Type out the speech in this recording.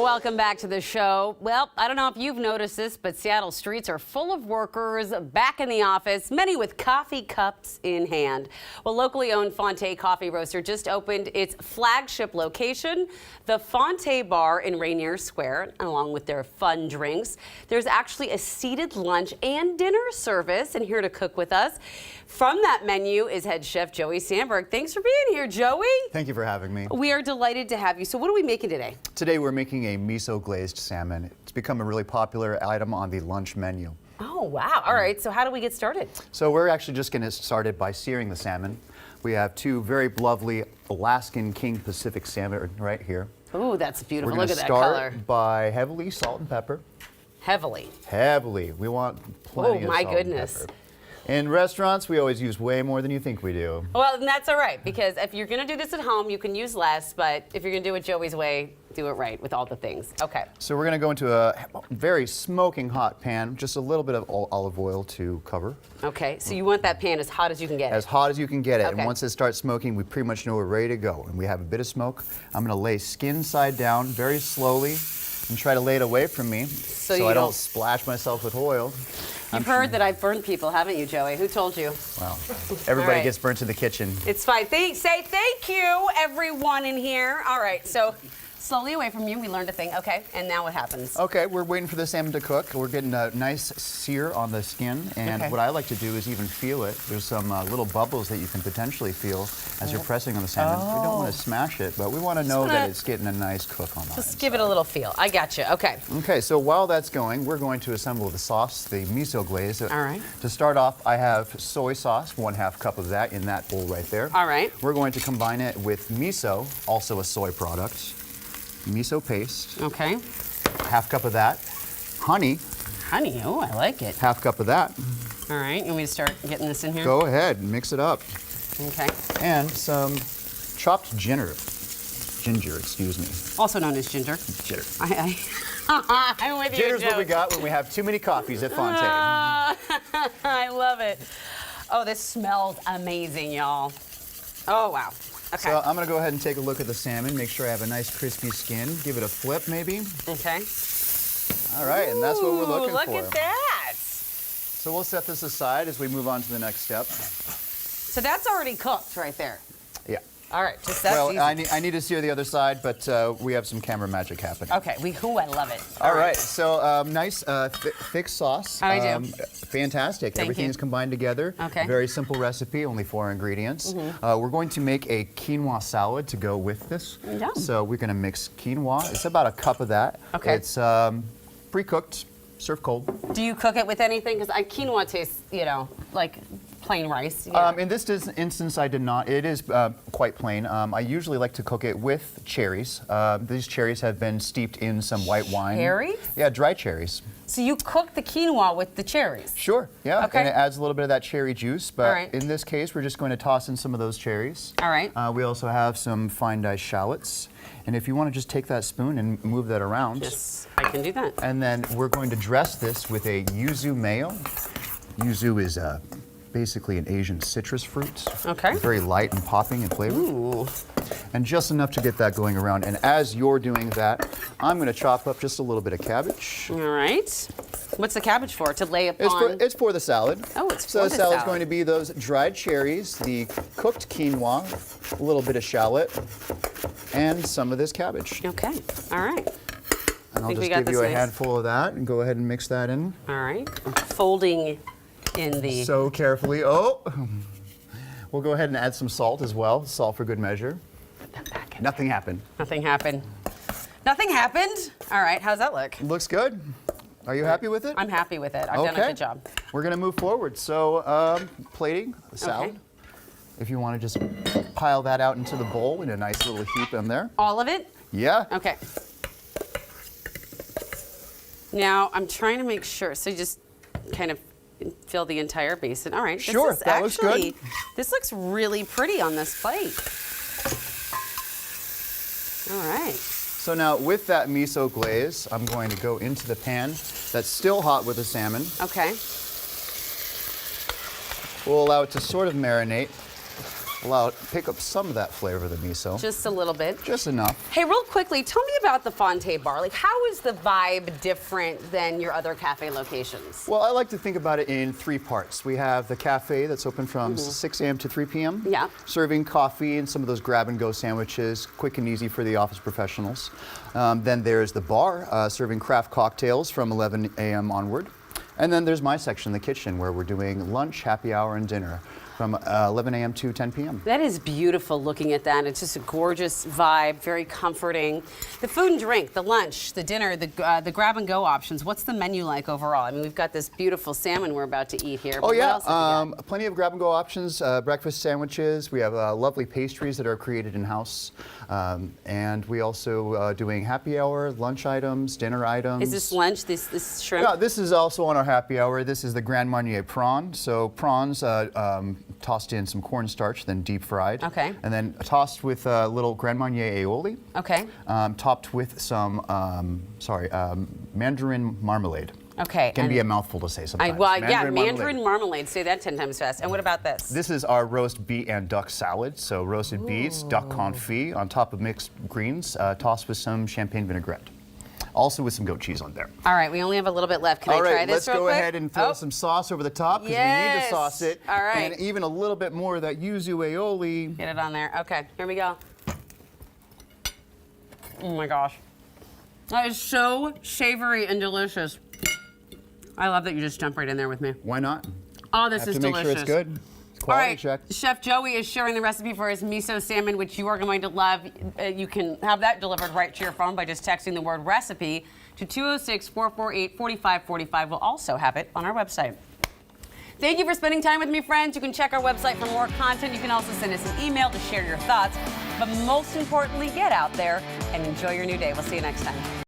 welcome back to the show. Well, I don't know if you've noticed this, but Seattle streets are full of workers back in the office, many with coffee cups in hand. Well, locally owned Fonté coffee roaster just opened its flagship location, the Fonté bar in Rainier Square, along with their fun drinks. There's actually a seated lunch and dinner service, and here to cook with us from that menu is head chef Joey Sandberg. Thanks for being here, Joey. Thank you for having me. We are delighted to have you. So what are we making today? Today we're making a miso glazed salmon. It's become a really popular item on the lunch menu. Oh, wow. All right. So how do we get started? So we're actually just going to start it by searing the salmon. We have two very lovely Alaskan King Pacific salmon right here. Oh, that's beautiful. We're Look going at to that color. start by heavily salt and pepper. Heavily. Heavily. We want plenty of my salt goodness. and pepper. In restaurants, we always use way more than you think we do. Well, and that's all right, because if you're going to do this at home, you can use less, but if you're going to do it Joey's way, do it right with all the things. Okay. So we're going to go into a very smoking hot pan, just a little bit of olive oil to cover. Okay, so you want that pan as hot as you can get it. As hot as you can get it. Okay. And once it starts smoking, we pretty much know we're ready to go. And we have a bit of smoke. I'm going to lay skin side down very slowly and try to lay it away from me so I don't splash myself with oil. You've heard that I've burned people, haven't you, Joey? Who told you? Well, everybody right. gets burnt in the kitchen. It's fine. Say thank you, everyone in here. All right, so slowly away from you. We learned a thing. Okay, and now what happens? Okay, we're waiting for the salmon to cook. We're getting a nice sear on the skin, and what I like to do is even feel it. There's some little bubbles that you can potentially feel as you're pressing on the salmon. We don't want to smash it, but we want to know that it's getting a nice cook on that. Just give it a little feel. I got you. Okay. Okay, so while that's going, we're going to assemble the sauce, the miso glaze. All right. To start off, I have soy sauce, 1/2 cup of that in that bowl right there. All right. We're going to combine it with miso, also a soy product. Miso paste. Okay. 1/2 cup of that. Honey. Honey, oh, I like it. 1/2 cup of that. All right, you want me to start getting this in here? Go ahead, mix it up. Okay. And some chopped ginger. Ginger, excuse me. Also known as ginger. Ginger. I'm with you, Ginger's Joe. what we got when we have too many coffees at Fonté. I love it. Oh, this smells amazing, y'all. Oh, wow. Okay. So I'm going to go ahead and take a look at the salmon, make sure I have a nice crispy skin. Give it a flip, maybe. Okay. All right, and that's what we're looking for. Look at that. So we'll set this aside as we move on to the next step. So that's already cooked right there. Yeah. All right, just that's Well, easy. I need to sear the other side, but we have some camera magic happening. Okay, I love it. All right, so nice thick sauce. How'd I do? Fantastic. Thank Everything you. is combined together. Okay. Very simple recipe, only 4 ingredients. We're going to make a quinoa salad to go with this. Yum. So we're going to mix quinoa. It's about 1 cup of that. Okay. It's pre-cooked, served cold. Do you cook it with anything? Because quinoa tastes, like plain rice. In this instance, I did not. It is quite plain. I usually like to cook it with cherries. These cherries have been steeped in some white wine. Cherries? Yeah, dry cherries. So you cook the quinoa with the cherries? Sure, yeah. Okay. And it adds a little bit of that cherry juice. But All right. in this case, we're just going to toss in some of those cherries. All right. We also have some fine diced shallots. And if you want to just take that spoon and move that around. Yes, I can do that. And then we're going to dress this with a yuzu mayo. Yuzu is basically an Asian citrus fruit. Okay. Very light and popping in flavor. Ooh. And just enough to get that going around. And as you're doing that, I'm going to chop up just a little bit of cabbage. All right. What's the cabbage for? To lay upon? It's for the salad. Oh, it's so for the the salad's salad. going to be those dried cherries, the cooked quinoa, a little bit of shallot, and some of this cabbage. Okay. All right. And I'll think we just got give this you a nice. handful of that and go ahead and mix that in. All right. I'm folding in the... So carefully. Oh! We'll go ahead and add some salt as well. Salt for good measure. Put that back in. Nothing happened. Nothing happened. Nothing happened? All right. How's that look? Looks good. Are you happy with it? I'm happy with it. I've done a good job. We're going to move forward. So plating the salad. Okay. If you want to just pile that out into the bowl in a nice little heap in there. All of it? Yeah. Okay. Now, I'm trying to make sure. So you just kind of fill the entire basin. All right. Sure, This is that looks good. This looks really pretty on this plate. All right. So now with that miso glaze, I'm going to go into the pan that's still hot with the salmon. Okay. We'll allow it to sort of marinate. pick up some of that flavor of the miso. Just a little bit. Just enough. Hey, real quickly, tell me about the Fonté bar. Like, how is the vibe different than your other cafe locations? Well, I like to think about it in 3 parts. We have the cafe that's open from 6 a.m. to 3 p.m. Yeah. Serving coffee and some of those grab-and-go sandwiches, quick and easy for the office professionals. Then there's the bar, serving craft cocktails from 11 a.m. onward. And then there's my section, the kitchen, where we're doing lunch, happy hour, and dinner from 11 a.m. to 10 p.m. That is beautiful looking at that. It's just a gorgeous vibe, very comforting. The food and drink, the lunch, the dinner, the grab-and-go options. What's the menu like overall? I mean, we've got this beautiful salmon we're about to eat here. Oh, yeah. Plenty of grab-and-go options, breakfast sandwiches. We have lovely pastries that are created in-house. And we also doing happy hour, lunch items, dinner items. Is this lunch, this shrimp? Yeah, this is also on our happy hour. This is the Grand Marnier prawn. So prawns tossed in some cornstarch, then deep fried. Okay. And then tossed with a little Grand Marnier aioli. Okay. Topped with some, mandarin marmalade. Okay. Can be a mouthful to say sometimes. Mandarin marmalade. Say that 10 times fast. And what about this? This is our roast beet and duck salad. So roasted beets, duck confit on top of mixed greens, tossed with some champagne vinaigrette. Also with some goat cheese on there. All right, we only have a little bit left. Can I try this let's real go quick? ahead and throw some sauce over the top because we need to sauce it. All right. And even a little bit more of that yuzu aioli. Get it on there. Okay, here we go. Oh my gosh. That is so savory and delicious. I love that you just jumped right in there with me. Why not? Oh, this is to make delicious. sure it's good. All Quality right, check. Chef Joey is sharing the recipe for his miso salmon, which you are going to love. You can have that delivered right to your phone by just texting the word recipe to 206-448-4545. We'll also have it on our website. Thank you for spending time with me, friends. You can check our website for more content. You can also send us an email to share your thoughts. But most importantly, get out there and enjoy your new day. We'll see you next time.